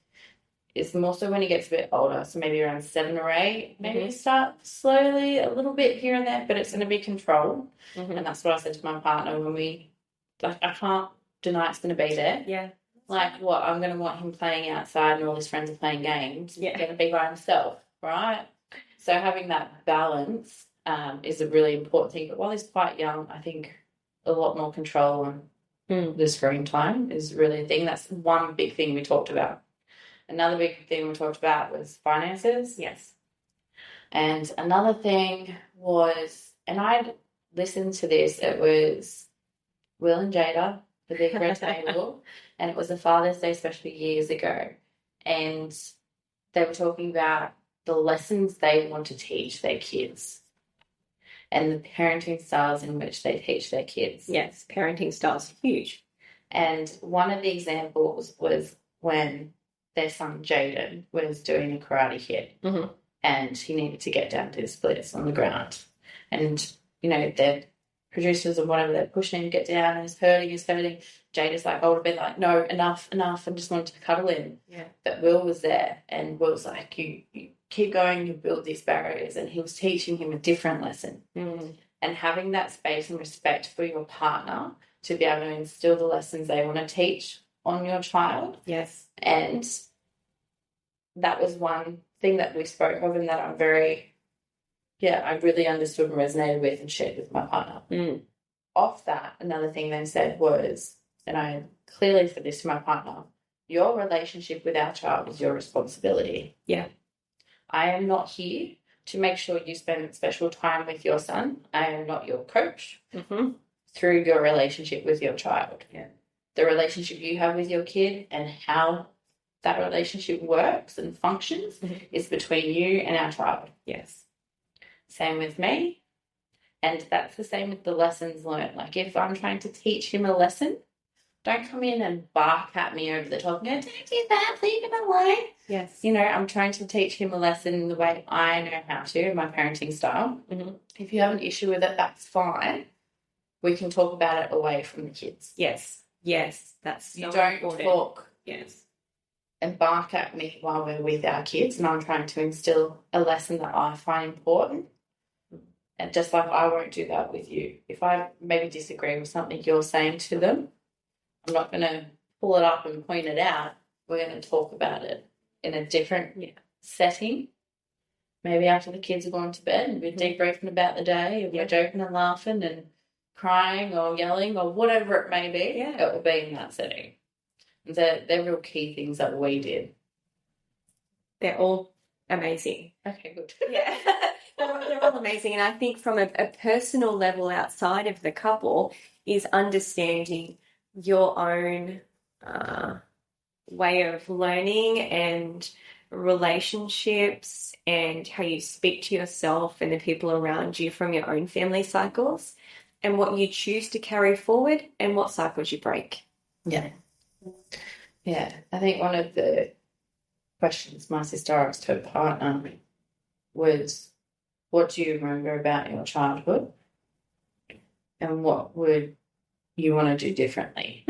It's more so when he gets a bit older, so maybe around 7 or 8, maybe start slowly a little bit here and there, but it's going to be controlled. And that's what I said to my partner when we, like, I can't deny it's going to be there. Yeah. Like, what, I'm going to want him playing outside and all his friends are playing games. He's going to be by himself, right? So having that balance is a really important thing. But while he's quite young, I think a lot more control on the screen time is really a thing. That's one big thing we talked about. Another big thing we talked about was finances. Yes. And another thing was, and I'd listened to this, it was Will and Jada, the Big Red Table, and it was a Father's Day special years ago. And they were talking about the lessons they want to teach their kids and the parenting styles in which they teach their kids. Yes, parenting styles huge. And one of the examples was when their son Jaden was doing a karate kid and he needed to get down to the splits on the ground. And, you know, their producers or whatever, they're pushing him to get down and he's hurting. Jada's like, I would have been like, no, enough, and just wanted to cuddle him. Yeah. But Will was there and Will's like, you keep going, you build these barriers. And he was teaching him a different lesson. And having that space and respect for your partner to be able to instill the lessons they want to teach on your child. Yes. And that was one thing that we spoke of and that I really understood and resonated with and shared with my partner. Off that, another thing they said was, and I clearly said this to my partner, your relationship with our child is your responsibility. Yeah. I am not here to make sure you spend special time with your son. I am not your coach through your relationship with your child. Yeah. The relationship you have with your kid and how that relationship works and functions is between you and our child. Yes. Same with me. And that's the same with the lessons learned. Like if I'm trying to teach him a lesson, don't come in and bark at me over the top and go, don't do that, leave him alone. Yes. You know, I'm trying to teach him a lesson in the way I know how to, my parenting style. If you have an issue with it, that's fine. We can talk about it away from the kids. Yes. Yes. That's so you don't important. talk yes. and bark at me while we're with our kids and I'm trying to instill a lesson that I find important. And just like I won't do that with you. If I maybe disagree with something you're saying to them, I'm not going to pull it up and point it out. We're going to talk about it in a different setting. Maybe after the kids are going to bed and we're debriefing about the day and we're joking and laughing and crying or yelling or whatever it may be. Yeah. It will be in that setting. And they're real key things that we did. They're all amazing. Okay, good. Yeah. They're all amazing. And I think from a personal level outside of the couple is understanding your own way of learning and relationships and how you speak to yourself and the people around you from your own family cycles and what you choose to carry forward and what cycles you break. Yeah. Yeah. I think one of the questions my sister asked her partner was, what do you remember about your childhood and what would you want to do differently?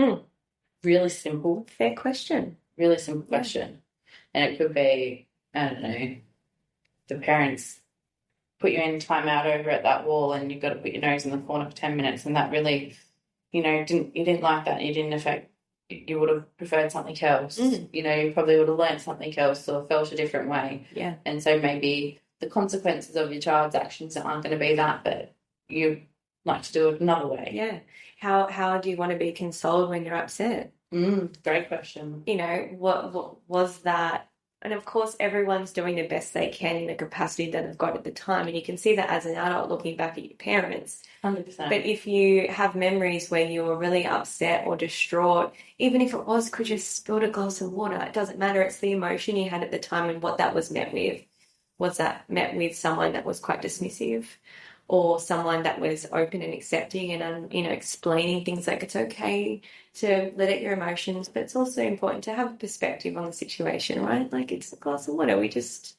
Really simple. Fair question. Really simple question. And it could be, I don't know, the parents put you in timeout over at that wall and you've got to put your nose in the corner for 10 minutes and that really, you didn't like that and you didn't affect, you would have preferred something else. You know, you probably would have learned something else or felt a different way. Yeah. And so maybe the consequences of your child's actions aren't going to be that, but you'd like to do it another way. Yeah. How do you want to be consoled when you're upset? Great question. You know, what was that? And of course, everyone's doing the best they can in the capacity that they've got at the time. And you can see that as an adult looking back at your parents. 100%. But if you have memories where you were really upset or distraught, even if it was because you spilled a glass of water, it doesn't matter. It's the emotion you had at the time and what that was met with. Was that met with someone that was quite dismissive or someone that was open and accepting and, explaining things like it's okay to let out your emotions, but it's also important to have a perspective on the situation, right? Like it's a glass of water. We just,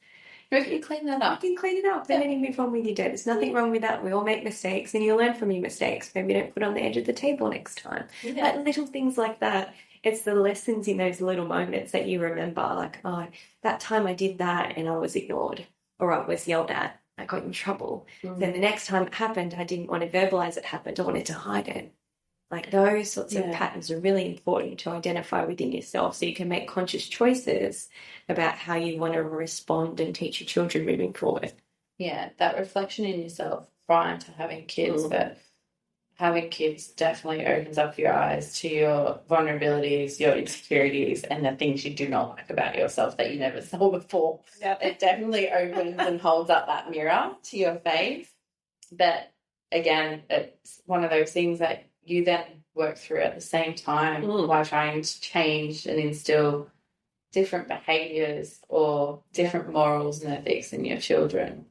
You can clean that up. You can clean it up and then you move on with your day. There's nothing wrong with that. We all make mistakes and you learn from your mistakes. Maybe don't put it on the edge of the table next time. Like little things like that. It's the lessons in those little moments that you remember, like, oh, that time I did that and I was ignored or I was yelled at. I got in trouble. Then the next time it happened, I didn't want to verbalize it happened. I wanted to hide it. Like those sorts of patterns are really important to identify within yourself so you can make conscious choices about how you want to respond and teach your children moving forward. Yeah, that reflection in yourself prior to having kids, but having kids definitely opens up your eyes to your vulnerabilities, your insecurities, and the things you do not like about yourself that you never saw before. Yep. It definitely opens and holds up that mirror to your face. But again, it's one of those things that you then work through at the same time while trying to change and instill different behaviours or different morals and ethics in your children.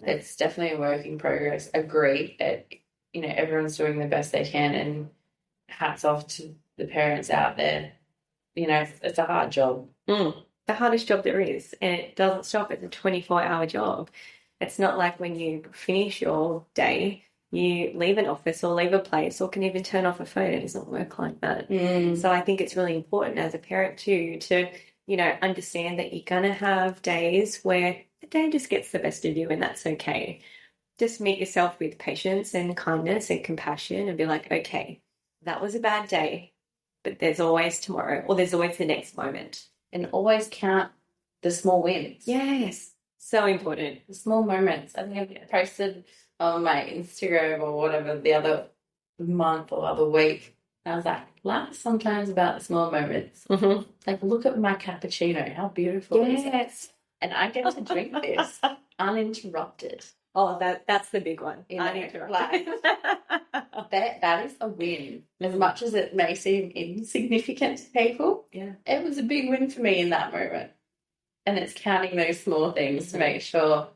It's definitely a work in progress. Agree. Everyone's doing the best they can, and hats off to the parents out there. It's a hard job. The hardest job there is, and it doesn't stop. It's a 24-hour job. It's not like when you finish your day, you leave an office or leave a place or can even turn off a phone. It doesn't work like that. So I think it's really important as a parent too to, understand that you're going to have days where the day just gets the best of you, and that's okay. Just meet yourself with patience and kindness and compassion and be like, okay, that was a bad day, but there's always tomorrow or there's always the next moment. And always count the small wins. Yes, so important. The small moments. I think I posted on my Instagram or whatever the other month or other week. I was like, laugh sometimes about the small moments. Like, look at my cappuccino. How beautiful is it? And I get to drink this uninterrupted. Oh, that's the big one. Uninterrupted. That is a win. As much as it may seem insignificant to people, it was a big win for me in that moment. And it's counting those small things to make sure,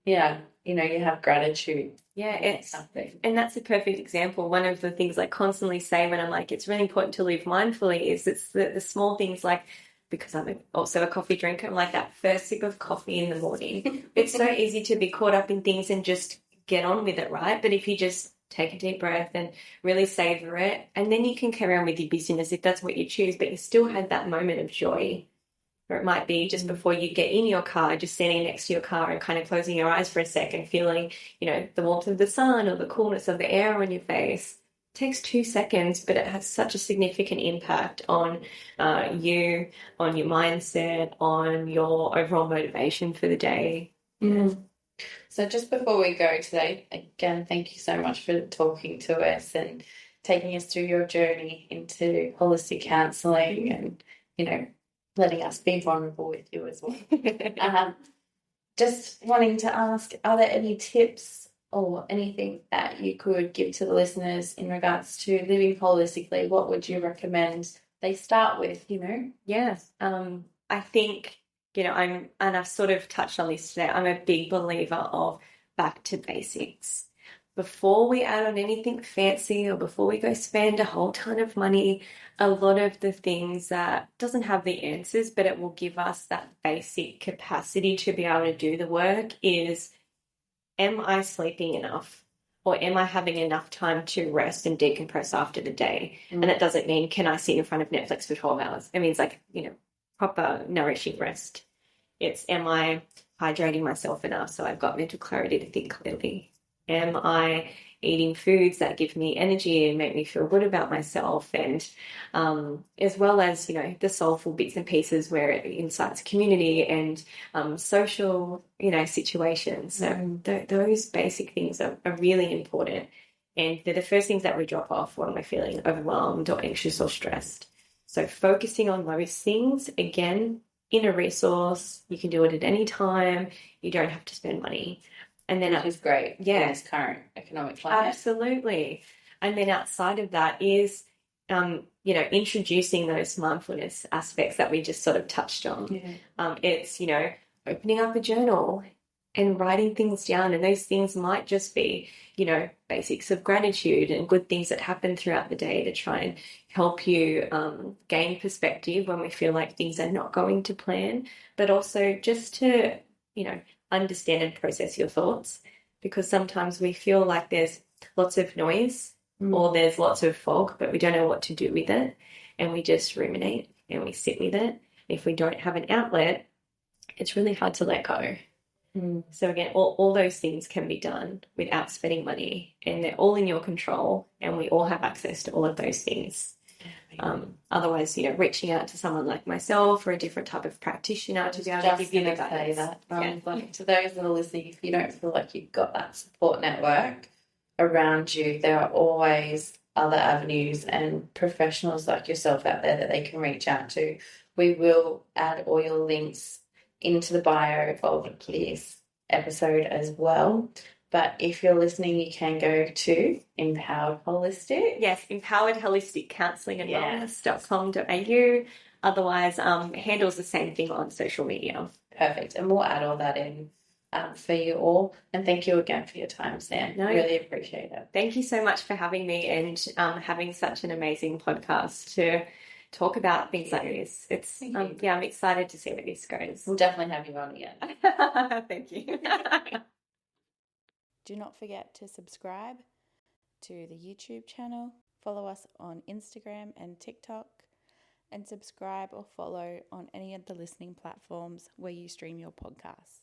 you have gratitude. Yeah, and that's a perfect example. One of the things I constantly say when I'm like, it's really important to live mindfully is it's the small things, like, because I'm also a coffee drinker, I'm like that first sip of coffee in the morning. It's so easy to be caught up in things and just get on with it, right? But if you just take a deep breath and really savor it, and then you can carry on with your busyness if that's what you choose, but you still had that moment of joy. Or it might be just before you get in your car, just standing next to your car and kind of closing your eyes for a second, feeling, the warmth of the sun or the coolness of the air on your face. It takes 2 seconds, but it has such a significant impact on you, on your mindset, on your overall motivation for the day. So just before we go today, again, thank you so much for talking to us and taking us through your journey into holistic counselling and, letting us be vulnerable with you as well. Just wanting to ask, are there any tips or anything that you could give to the listeners in regards to living holistically? What would you recommend they start with, Yes. I think, I've sort of touched on this today, I'm a big believer of back to basics. Before we add on anything fancy or before we go spend a whole ton of money, a lot of the things that doesn't have the answers, but it will give us that basic capacity to be able to do the work is, am I sleeping enough? Or am I having enough time to rest and decompress after the day? And that doesn't mean, can I sit in front of Netflix for 12 hours? It means proper nourishing rest. It's, am I hydrating myself enough so I've got mental clarity to think clearly? Am I eating foods that give me energy and make me feel good about myself? And as well as, the soulful bits and pieces where it incites community and social, situations. So those basic things are really important. And they're the first things that we drop off when we're feeling overwhelmed or anxious or stressed. So focusing on those things, again, in a resource, you can do it at any time. You don't have to spend money. And then which is great in this current economic climate. Absolutely. And then outside of that is, introducing those mindfulness aspects that we just sort of touched on. It's, opening up a journal and writing things down. And those things might just be, basics of gratitude and good things that happen throughout the day to try and help you gain perspective when we feel like things are not going to plan, but also just to, understand and process your thoughts, because sometimes we feel like there's lots of noise or there's lots of fog, but we don't know what to do with it. And we just ruminate and we sit with it. If we don't have an outlet, it's really hard to let go. So again, all those things can be done without spending money, and they're all in your control, and we all have access to all of those things. Otherwise, reaching out to someone like myself or a different type of practitioner to be able to give you the guidance. Like, to those that are listening, if you don't feel like you've got that support network around you, there are always other avenues and professionals like yourself out there that they can reach out to. We will add all your links into the bio of this episode as well. But if you're listening, you can go to Empowered Holistic. Yes, Empowered Holistic Counselling and Wellness.com.au. Otherwise, handles the same thing on social media. Perfect. And we'll add all that in for you all. And thank you again for your time, Sam. No, really appreciate it. Thank you so much for having me and having such an amazing podcast to talk about things like this. It's I'm excited to see where this goes. We'll definitely have you on again. Thank you. Do not forget to subscribe to the YouTube channel, follow us on Instagram and TikTok, and subscribe or follow on any of the listening platforms where you stream your podcasts.